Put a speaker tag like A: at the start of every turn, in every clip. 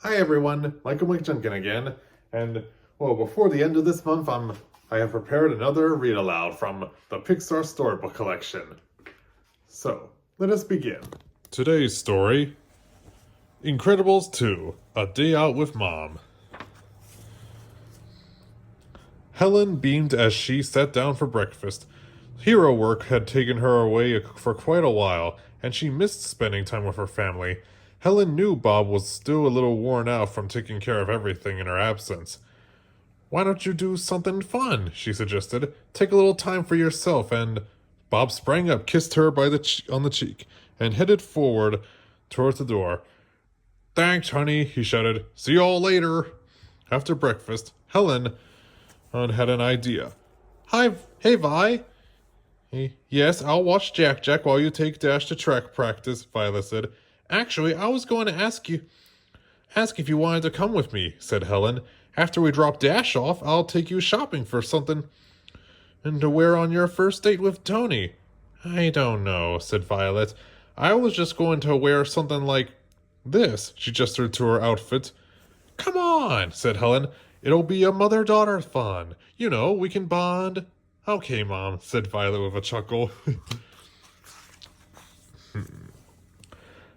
A: Hi everyone, Michael McJunkin again, and well, before the end of this month, I have prepared another read aloud from the Pixar Storybook Collection. So, let us begin. Today's story, Incredibles 2, A Day Out with Mom. Helen beamed as she sat down for breakfast. Hero work had taken her away for quite a while, and she missed spending time with her family. Helen knew Bob was still a little worn out from taking care of everything in her absence. Why don't you do something fun? She suggested. Take a little time for yourself, and Bob sprang up, kissed her on the cheek, and headed forward towards the door. Thanks, honey, he shouted. See you all later. After breakfast, Helen had an idea. Hey, Vi. Yes, I'll watch Jack while you take Dash to track practice, Violet said. Actually, I was going to ask if you wanted to come with me, said Helen. After we drop Dash off, I'll take you shopping for something and to wear on your first date with Tony. I don't know, said Violet. I was just going to wear something like this. She gestured to her outfit. Come on, said Helen. It'll be a mother-daughter fun. You know, we can bond. Okay, Mom, said Violet with a chuckle.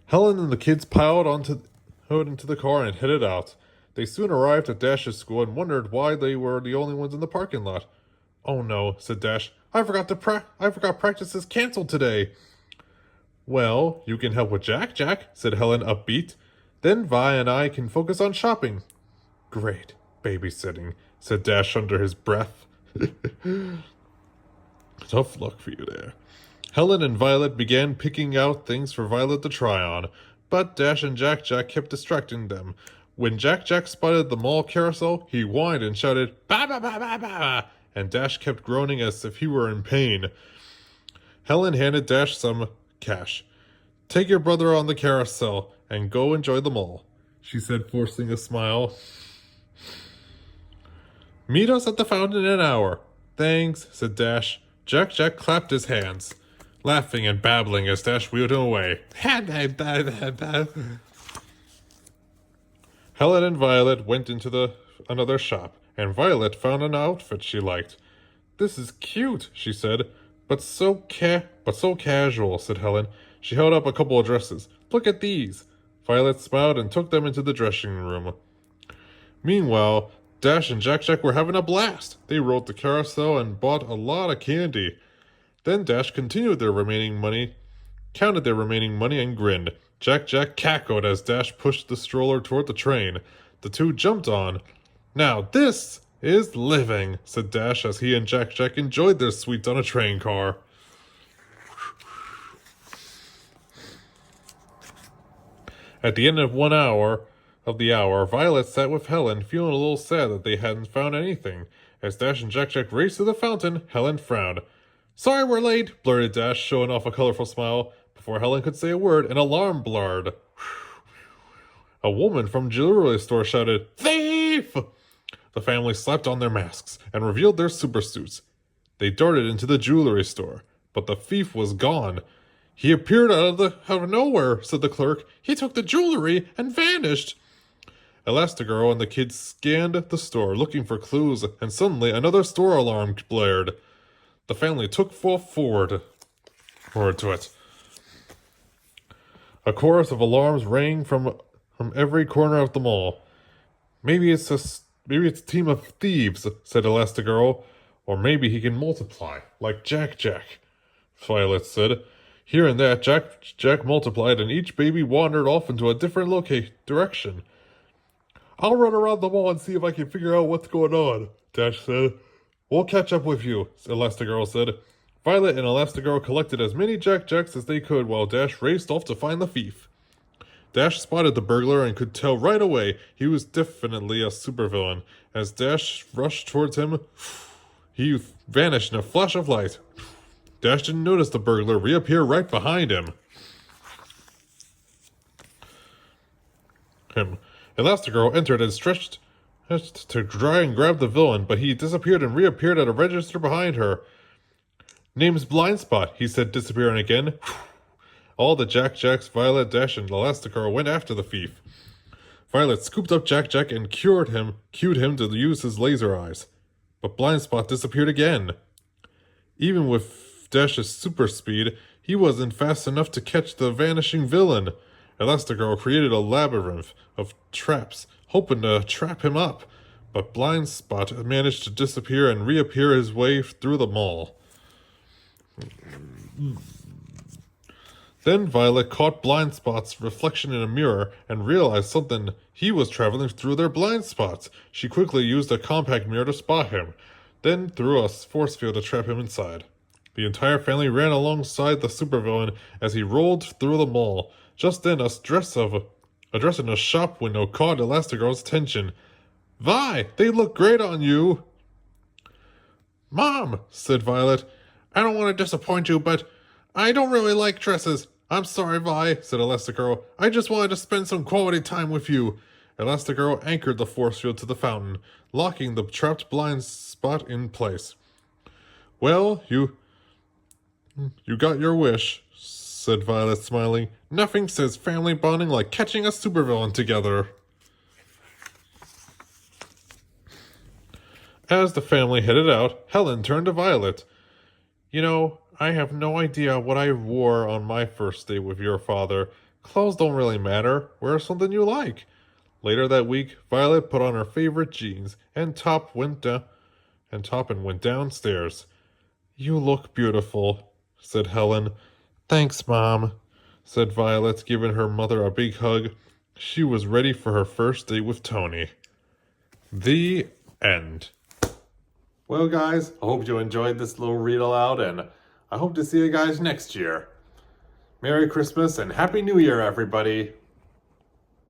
A: Helen and the kids piled into the car and headed out. They soon arrived at Dash's school and wondered why they were the only ones in the parking lot. Oh no, said Dash. I forgot practice is canceled today. Well, you can help with Jack, said Helen upbeat. Then Vi and I can focus on shopping. Great, babysitting, said Dash under his breath. Tough luck for you there. Helen and Violet began picking out things for Violet to try on, but Dash and Jack kept distracting them. When Jack spotted the mall carousel, he whined and shouted, "Ba ba ba ba ba!" and Dash kept groaning as if he were in pain. Helen handed Dash some cash. Take your brother on the carousel and go enjoy the mall, she said, forcing a smile. Meet us at the fountain in an hour. Thanks, said Dash. Jack clapped his hands, laughing and babbling as Dash wheeled him away. Helen and Violet went into another shop, and Violet found an outfit she liked. This is cute, she said, but so casual, said Helen. She held up a couple of dresses. Look at these. Violet smiled and took them into the dressing room. Meanwhile, Dash and Jack were having a blast. They rode the carousel and bought a lot of candy. Then Dash counted their remaining money and grinned. Jack cackled as Dash pushed the stroller toward the train. The two jumped on. Now this is living, said Dash as he and Jack enjoyed their sweets on a train car. At the end of the hour, Violet sat with Helen, feeling a little sad that they hadn't found anything. As Dash and Jack raced to the fountain, Helen frowned. Sorry we're late, blurted Dash, showing off a colorful smile. Before Helen could say a word, an alarm blared. A woman from jewelry store shouted, Thief! The family slapped on their masks and revealed their super suits. They darted into the jewelry store, but the thief was gone. He appeared out of nowhere, said the clerk. He took the jewelry and vanished. Elastigirl and the kids scanned the store, looking for clues, and suddenly another store alarm blared. The family took forward to it. A chorus of alarms rang from every corner of the mall. Maybe it's a team of thieves, said Elastigirl. Or maybe he can multiply, like Jack, Violet said. Here and there, Jack multiplied, and each baby wandered off into a different direction. I'll run around the mall and see if I can figure out what's going on, Dash said. We'll catch up with you, Elastigirl said. Violet and Elastigirl collected as many Jacks as they could while Dash raced off to find the thief. Dash spotted the burglar and could tell right away he was definitely a supervillain. As Dash rushed towards him, he vanished in a flash of light. Dash didn't notice the burglar reappear right behind him. Elastigirl entered and stretched to try and grab the villain, but he disappeared and reappeared at a register behind her. Name's Blind Spot, he said, disappearing again. All the Jacks, Violet, Dash, and Elastigirl went after the thief. Violet scooped up Jack and cued him to use his laser eyes. But Blind Spot disappeared again. Even with Dash's super speed, he wasn't fast enough to catch the vanishing villain. Elastigirl created a labyrinth of traps, hoping to trap him up, but Blind Spot managed to disappear and reappear his way through the mall. Then Violet caught Blind Spot's reflection in a mirror and realized something. He was traveling through their blind spots. She quickly used a compact mirror to spot him, then threw a force field to trap him inside. The entire family ran alongside the supervillain as he rolled through the mall. Just then, a dress in a shop window caught Elastigirl's attention. "Vi, they look great on you!" "Mom," said Violet, "I don't want to disappoint you, but I don't really like dresses." "I'm sorry, Vi," said Elastigirl. "I just wanted to spend some quality time with you." Elastigirl anchored the force field to the fountain, locking the trapped blind spot in place. "Well, you got your wish," said Violet, smiling. "Nothing says family bonding like catching a supervillain together." As the family headed out, Helen turned to Violet. "You know, I have no idea what I wore on my first date with your father. Clothes don't really matter. Wear something you like." Later that week, Violet put on her favorite jeans and top and went downstairs. "You look beautiful," said Helen. "Thanks, Mom," said Violet, giving her mother a big hug. She was ready for her first date with Tony. The end. Well, guys, I hope you enjoyed this little read aloud, and I hope to see you guys next year. Merry Christmas and Happy New Year, everybody.